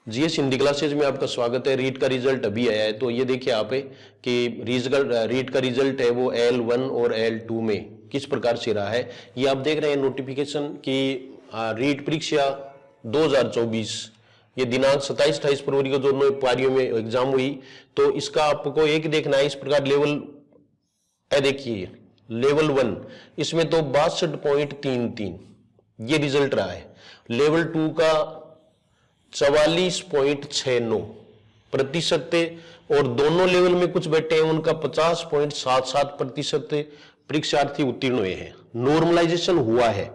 GS Hindi classes में आपका स्वागत है। रीट का रिजल्ट अभी आया है, तो ये देखिए आप कि रीट का रिजल्ट है वो L1 और L2 में किस प्रकार से रहा है। ये आप देख रहे हैं नोटिफिकेशन कि रीट परीक्षा 2024 ये दिनांक 27-28 फरवरी को दोनों पारियों में एग्जाम हुई। तो इसका आपको एक देखना है, इस प्रकार लेवल देखिए लेवल 1 इसमें तो 62.33 ये रिजल्ट रहा है। लेवल 2 का 44.69% और दोनों लेवल में कुछ बैठे हैं उनका 50.77% परीक्षार्थी उत्तीर्ण हुए हैं। नॉर्मलाइजेशन हुआ है।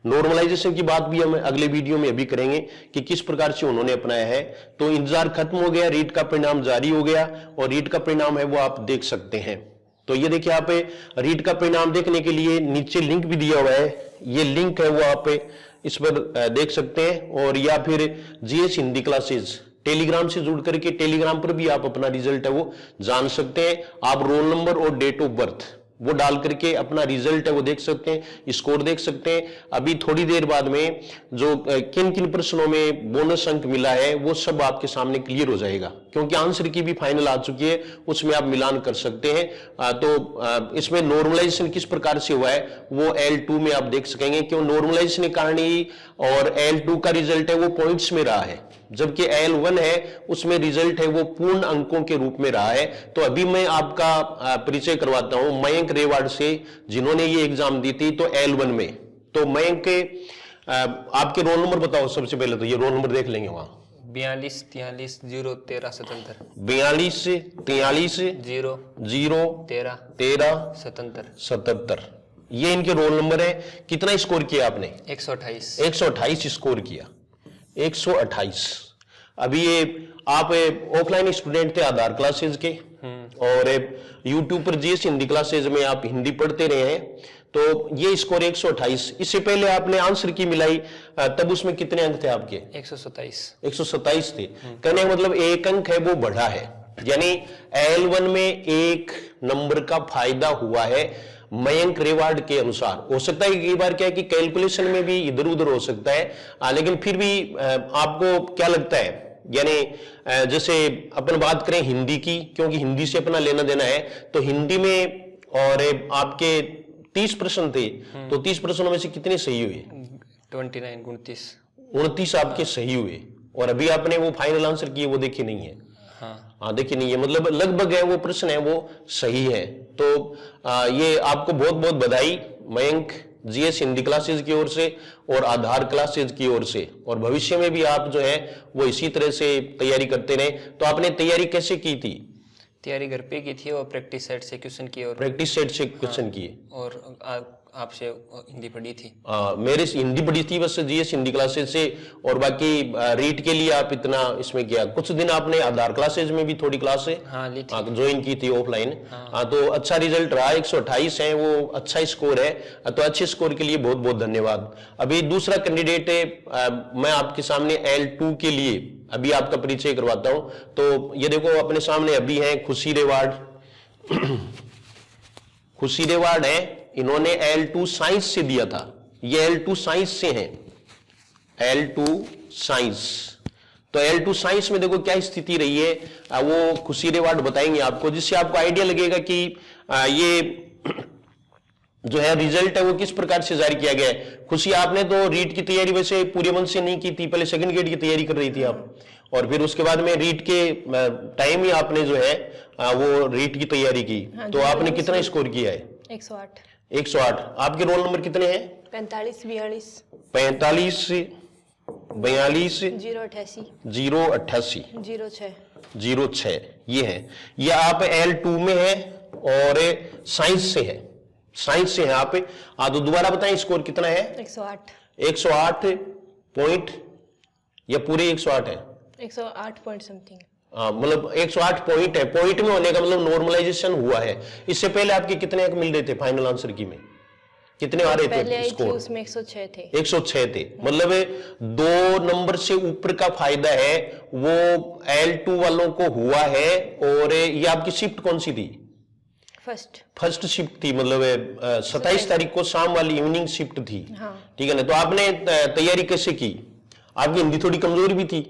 नॉर्मलाइजेशन की बात भी हम अगले वीडियो में अभी करेंगे कि किस प्रकार से उन्होंने अपनाया है। तो इंतजार खत्म हो गया, रीट का परिणाम जारी हो गया और रीट का परिणाम है वो आप देख सकते हैं। तो ये देखिए आप रीट का परिणाम देखने के लिए नीचे लिंक भी दिया हुआ है, ये लिंक है वो आप इस पर देख सकते हैं। और या फिर जीएस हिंदी क्लासेज टेलीग्राम से जुड़ करके टेलीग्राम पर भी आप अपना रिजल्ट है वो जान सकते हैं। आप रोल नंबर और डेट ऑफ बर्थ वो डाल करके अपना रिजल्ट है वो देख सकते हैं, स्कोर देख सकते हैं। अभी थोड़ी देर बाद में जो किन किन प्रश्नों में बोनस अंक मिला है वो सब आपके सामने क्लियर हो जाएगा, क्योंकि आंसर की भी फाइनल आ चुकी है, उसमें आप मिलान कर सकते हैं। तो इसमें नॉर्मलाइजेशन किस प्रकार से हुआ है वो L2 में आप देख सकेंगे, क्यों नॉर्मलाइजेशन के कारण ही और L2 का रिजल्ट है वो पॉइंट्स में रहा है, जबकि L1 है उसमें रिजल्ट है वो पूर्ण अंकों के रूप में रहा है। तो अभी मैं आपका परिचय करवाता हूं मयंक रेवाड़ से, जिन्होंने ये एग्जाम दी थी तो L1 में। तो मयंक के आपके रोल नंबर बताओ सबसे पहले, तो ये रोल नंबर देख लेंगे वहां। 42 43 0 13 77 42 43 0 0 13 13 77 77 ये इनके रोल नंबर है। कितना स्कोर किया आपने? 128 128 स्कोर किया, 128। अभी ये आप ऑफलाइन स्टूडेंट थे आधार क्लासेज के और यूट्यूब पर जीएस हिंदी क्लासेज में आप हिंदी पढ़ते रहे हैं, तो ये स्कोर 128। इससे पहले आपने आंसर की मिलाई तब उसमें कितने अंक थे आपके? 127 थे। कहने का मतलब एक अंक है वो बढ़ा है, यानी L1 में एक नंबर का फायदा हुआ है मयंक रेवाड़ के अनुसार। हो सकता है कई बार क्या है कि कैलकुलेशन में भी इधर उधर हो सकता है, लेकिन फिर भी आपको क्या लगता है, यानी जैसे अपन बात करें हिंदी की, क्योंकि हिंदी से अपना लेना देना है, तो हिंदी में और आपके 30 प्रश्न थे, तो 30 प्रश्नों में से कितने सही हुए? 29 आपके सही हुए। और अभी आपने वो फाइनल आंसर किए वो देखे नहीं है। हाँ देखिए नहीं है, मतलब लगभग है वो प्रश्न है वो सही है। तो ये आपको बहुत बहुत बधाई मयंक, जीएस हिंदी क्लासेज की ओर से और आधार क्लासेज की ओर से। और भविष्य में भी आप जो है वो इसी तरह से तैयारी करते रहे। तो आपने तैयारी कैसे की थी? तैयारी घर पे की थी और प्रैक्टिस सेट से क्वेश्चन किए और प्रैक्टिस सेट से क्वेश्चन किए और आपसे हिंदी पढ़ी थी। मेरे हिंदी पढ़ी थी बस जीएस हिंदी क्लासेज से, और बाकी रीट के लिए आप इतना इसमें किया। कुछ दिन आपने आधार क्लासेज में भी थोड़ी क्लास ज्वाइन की थी ऑफलाइन। तो अच्छा रिजल्ट रहा, 128 है वो अच्छा स्कोर है। तो अच्छे स्कोर के लिए बहुत बहुत धन्यवाद। अभी दूसरा कैंडिडेट है, मैं आपके सामने L2 के लिए अभी आपका परिचय करवाता हूं। तो ये देखो अपने सामने अभी है खुशी रेवाड़। खुशी रेवाड़ है, इन्होंने L2 साइंस से दिया था, ये L2 साइंस से हैं, L2 साइंस। तो L2 साइंस में देखो क्या स्थिति रही है, वो खुशी रेवाड़ बताएंगे आपको, जिससे आपको आइडिया लगेगा कि ये जो है रिजल्ट है वो किस प्रकार से जारी किया गया है। खुशी, आपने तो रीट की तैयारी वैसे पूरे मन से नहीं की थी, पहले सेकंड ग्रेड की तैयारी कर रही थी आप, और फिर उसके बाद में रीट के टाइम ही आपने जो है वो रीट की तैयारी की। तो आपने कितना स्कोर किया है? 108। आपके रोल नंबर कितने हैं? 45 42 45 42 088 088 06 ये है। ये आप L2 में है और साइंस से है, साइंस से है आप। तो दोबारा बताएं स्कोर कितना है? 108 पॉइंट या पूरे 108 है? 108 पॉइंट समथिंग। मतलब 108 पॉइंट है। पॉइंट में होने का मतलब नॉर्मलाइजेशन हुआ है। इससे पहले आपके कितने अंक मिल रहे थे फाइनल आंसर की में? कितने आ रहे थे स्कोर? उसमें 106 थे। 106 थे, मतलब 2 नंबर से ऊपर का फायदा है वो L2 वालों को हुआ है। और ये आपकी शिफ्ट कौन सी थी? फर्स्ट शिफ्ट थी, मतलब 27 तारीख को शाम वाली इवनिंग शिफ्ट थी। ठीक है ना। तो आपने तैयारी कैसे की? आपकी हिंदी थोड़ी कमजोर भी थी,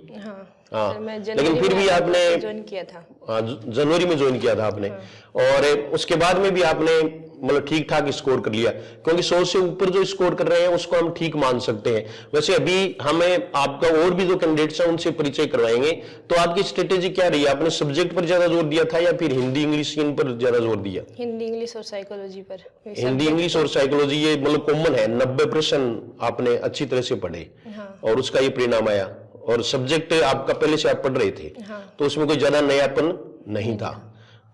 हाँ, सर मैं लेकिन फिर भी आपने ज्वाइन किया था। जनवरी में ज्वाइन किया था आपने, और उसके बाद में भी आपने मतलब ठीक ठाक स्कोर कर लिया, क्योंकि 100 से ऊपर जो स्कोर कर रहे हैं उसको हम ठीक मान सकते हैं। वैसे अभी हमें आपका और भी जो कैंडिडेट्स हैं उनसे परिचय करवाएंगे, तो आपकी स्ट्रेटेजी क्या रही? आपने सब्जेक्ट पर ज्यादा जोर दिया था या फिर हिंदी इंग्लिश इन पर ज्यादा जोर दिया? हिंदी इंग्लिश और साइकोलॉजी पर। हिंदी इंग्लिश और साइकोलॉजी ये मतलब कॉमन है, 90% आपने अच्छी तरह से पढ़े और उसका ये परिणाम आया। और सब्जेक्ट आपका पहले से आप पढ़ रहे थे, तो उसमें कोई ज्यादा नयापन नहीं था,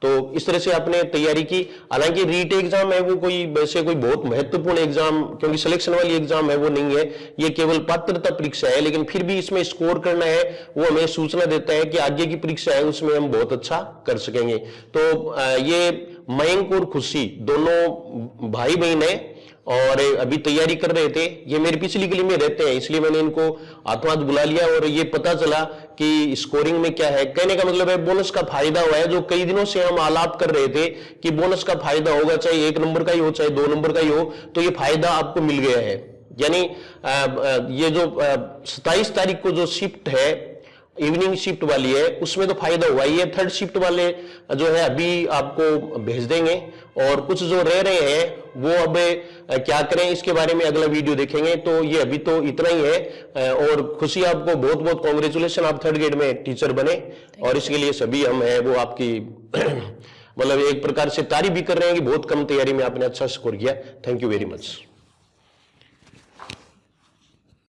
तो इस तरह से आपने तैयारी की। हालांकि रीट एग्जाम है वो कोई वैसे कोई बहुत महत्वपूर्ण एग्जाम, क्योंकि सिलेक्शन वाली एग्जाम है वो नहीं है, ये केवल पात्रता परीक्षा है, लेकिन फिर भी इसमें स्कोर करना है, वो हमें सूचना देता है कि आगे की परीक्षा है उसमें हम बहुत अच्छा कर सकेंगे। तो ये मयंक और खुशी दोनों भाई बहन है और अभी तैयारी कर रहे थे। ये मेरी पिछली गली में रहते हैं, इसलिए मैंने इनको हाथों हाथ बुला लिया और ये पता चला कि स्कोरिंग में क्या है। कहने का मतलब है बोनस का फायदा हुआ है, जो कई दिनों से हम आलाप कर रहे थे कि बोनस का फायदा होगा, चाहे 1 नंबर का ही हो चाहे 2 नंबर का ही हो, तो ये फायदा आपको मिल गया है। यानी ये जो 27 तारीख को जो शिफ्ट है, इवनिंग शिफ्ट वाली है, उसमें तो फायदा हुआ। ये 3rd शिफ्ट वाले जो है अभी आपको भेज देंगे, और कुछ जो रह रहे हैं वो अब क्या करें इसके बारे में अगला वीडियो देखेंगे। तो ये अभी तो इतना ही है, और खुशी आपको बहुत बहुत कांग्रेचुलेशन, आप 3rd ग्रेड में टीचर बने, और इसके लिए सभी हम हैं वो आपकी मतलब एक प्रकार से तारीफ भी कर रहे हैं कि बहुत कम तैयारी में आपने अच्छा स्कोर किया। Thank you very much.